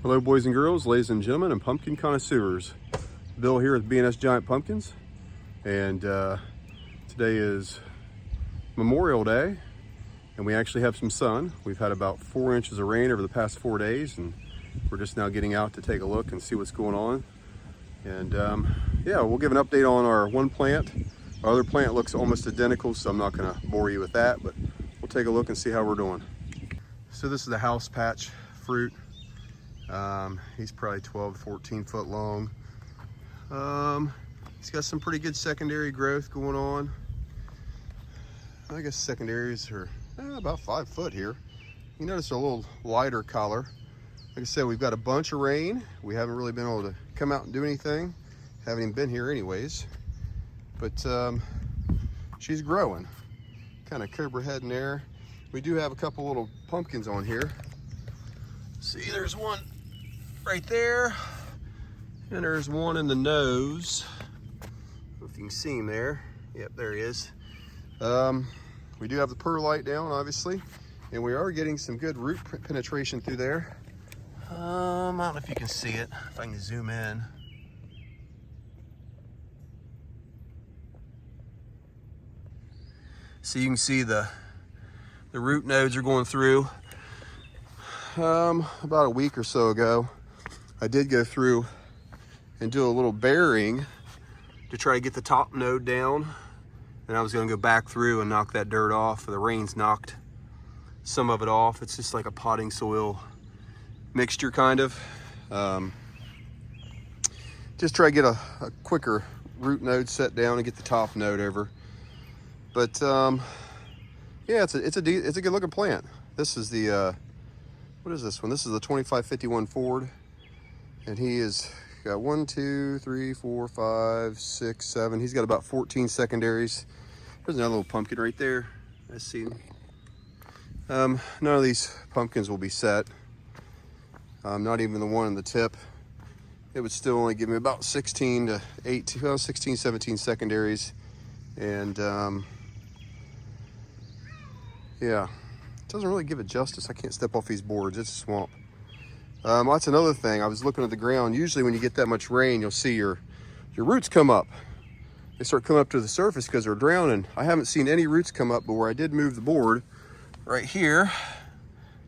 Hello boys and girls, ladies and gentlemen, and pumpkin connoisseurs. Bill here with B&S Giant Pumpkins, and today is Memorial Day, and we actually have some sun. We've had about 4 inches of rain over the past 4 days, and we're just now getting out to take a look and see what's going on. And yeah, we'll give an update on our one plant. Our other plant looks almost identical, so I'm not going to bore you with that, but we'll take a look and see how we're doing. So this is the house patch fruit. He's probably 12 to 14 foot long. He's got some pretty good secondary growth going on. I guess secondaries are about 5 foot here. You notice a little lighter color. Like I said, we've got a bunch of rain. We haven't really been able to come out and do anything. Haven't even been here anyways. But she's growing. Kind of cobra head in there. We do have a couple little pumpkins on here. See, there's one right there, and there's one in the nose. I don't know if you can see him there. Yep, there he is. We do have the perlite down, obviously, and we are getting some good root penetration through there. I don't know if you can see it, if I can zoom in. So you can see the root nodes are going through. About a week or so ago, I did go through and do a little burying to try to get the top node down, and I was going to go back through and knock that dirt off. The rain's knocked some of it off. It's just like a potting soil mixture, kind of. Just try to get a quicker root node set down and get the top node over. But yeah, it's a good looking plant. This is the what is this one? This is the 2551 Ford, and he is got 1, 2, 3, 4, 5, 6, 7. He's got about 14 secondaries. There's another little pumpkin right there. I see. None of these pumpkins will be set. Not even the one in the tip. It would still only give me about 16 to 18, well, 16, 17 secondaries, and yeah. Doesn't really give it justice. I can't step off these boards. It's a swamp. That's another thing. I was looking at the ground. Usually when you get that much rain, you'll see your roots come up. They start coming up to the surface because they're drowning. I haven't seen any roots come up, but where I did move the board right here,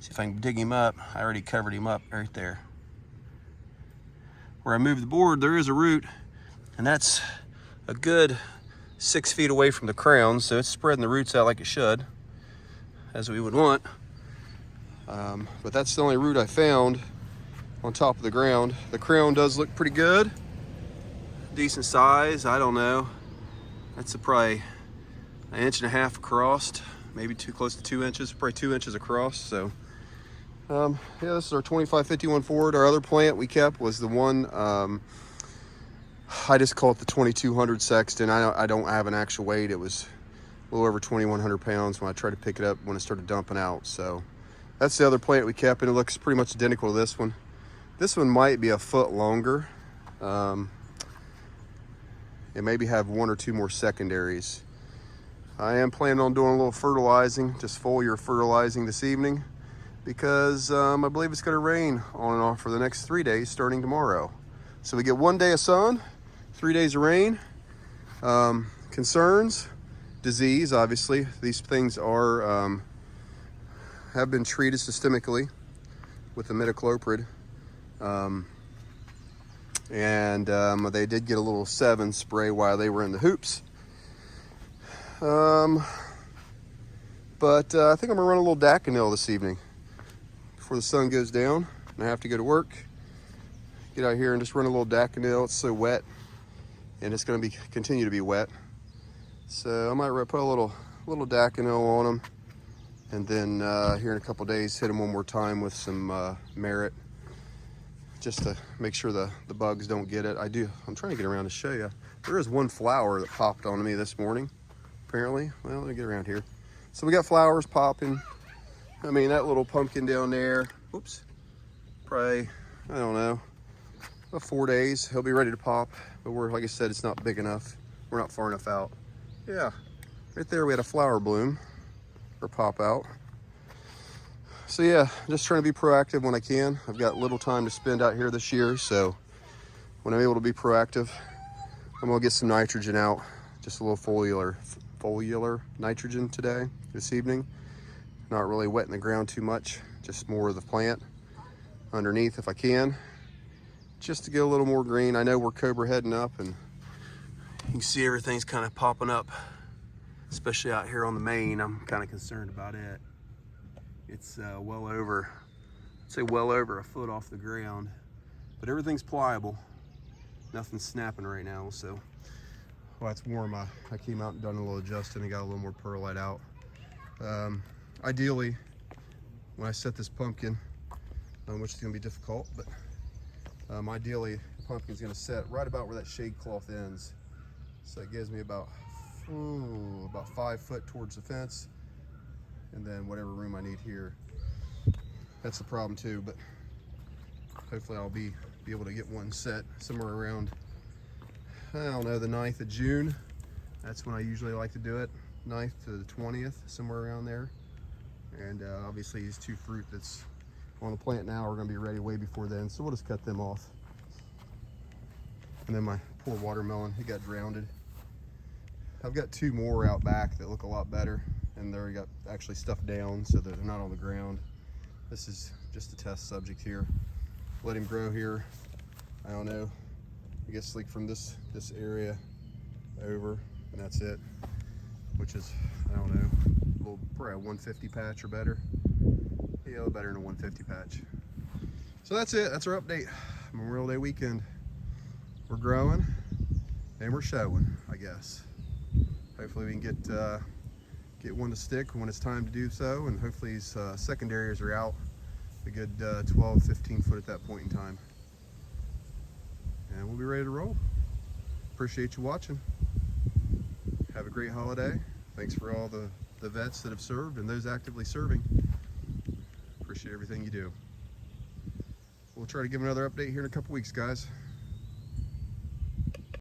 see if I can dig him up. I already covered him up right there. Where I moved the board, there is a root, and that's a good 6 feet away from the crown, so it's spreading the roots out like it should, as we would want. But that's the only root I found on top of the ground. The crown does look pretty good. Decent size, I don't know. That's probably 1.5 inches across, maybe close to 2 inches, probably 2 inches across. So yeah, this is our 2551 Ford. Our other plant we kept was the one, I just call it the 2200 Sexton. I don't have an actual weight. It was a little over 2,100 pounds when I tried to pick it up when it started dumping out. So that's the other plant we kept, and it looks pretty much identical to this one. This one might be a foot longer. It maybe have 1 or 2 more secondaries. I am planning on doing a little fertilizing, just foliar fertilizing this evening, because I believe it's going to rain on and off for the next 3 days starting tomorrow. So we get 1 day of sun, 3 days of rain. Concerns, disease, obviously. These things are have been treated systemically with imidacloprid, and they did get a little 7 spray while they were in the hoops. But I think I'm gonna run a little Daconil this evening before the sun goes down and I have to go to work. Get out here and just run a little Daconil. It's so wet, and it's gonna continue to be wet. So I might put a little Daconil on them, and then here in a couple days hit them one more time with some Merit, just to make sure the bugs don't get it. I'm trying to get around to show you. There is one flower that popped on me this morning, apparently. Well, let me get around here. So we got flowers popping. I mean, that little pumpkin down there, oops, probably, I don't know, about 4 days, he'll be ready to pop. But like I said, it's not big enough. We're not far enough out. Yeah, right there we had a flower bloom or pop out. So yeah, just trying to be proactive when I can. I've got little time to spend out here this year, so when I'm able to be proactive, I'm gonna get some nitrogen out, just a little foliar nitrogen this evening. Not really wetting the ground too much, just more of the plant underneath if I can, just to get a little more green. I know we're Cobra heading up, and you can see everything's kind of popping up, especially out here on the main. I'm kind of concerned about it. It's well over a foot off the ground, but everything's pliable. Nothing's snapping right now, so while it's warm, I came out and done a little adjusting and got a little more perlite out. Ideally, when I set this pumpkin, which is going to be difficult, but ideally the pumpkin's going to set right about where that shade cloth ends. So it gives me about 5 foot towards the fence, and then whatever room I need here. That's the problem too, but hopefully I'll be able to get one set somewhere around, I don't know, the 9th of June. That's when I usually like to do it, 9th to the 20th, somewhere around there. And obviously these 2 fruit that's on the plant now are going to be ready way before then, so we'll just cut them off. And then my poor watermelon, he got drowned. I've got 2 more out back that look a lot better, and they're got actually stuff down so that they're not on the ground. This is just a test subject here. Let him grow here. I don't know, I guess like from this area over, and that's it, which is, I don't know, probably a 150 patch or better. Yeah, better than a 150 patch. So that's it. That's our update. Memorial Day weekend. We're growing and we're showing, I guess. Hopefully we can get one to stick when it's time to do so, and hopefully these secondaries are out a good 12, 15 foot at that point in time. And we'll be ready to roll. Appreciate you watching. Have a great holiday. Thanks for all the vets that have served and those actively serving. Appreciate everything you do. We'll try to give another update here in a couple weeks, guys.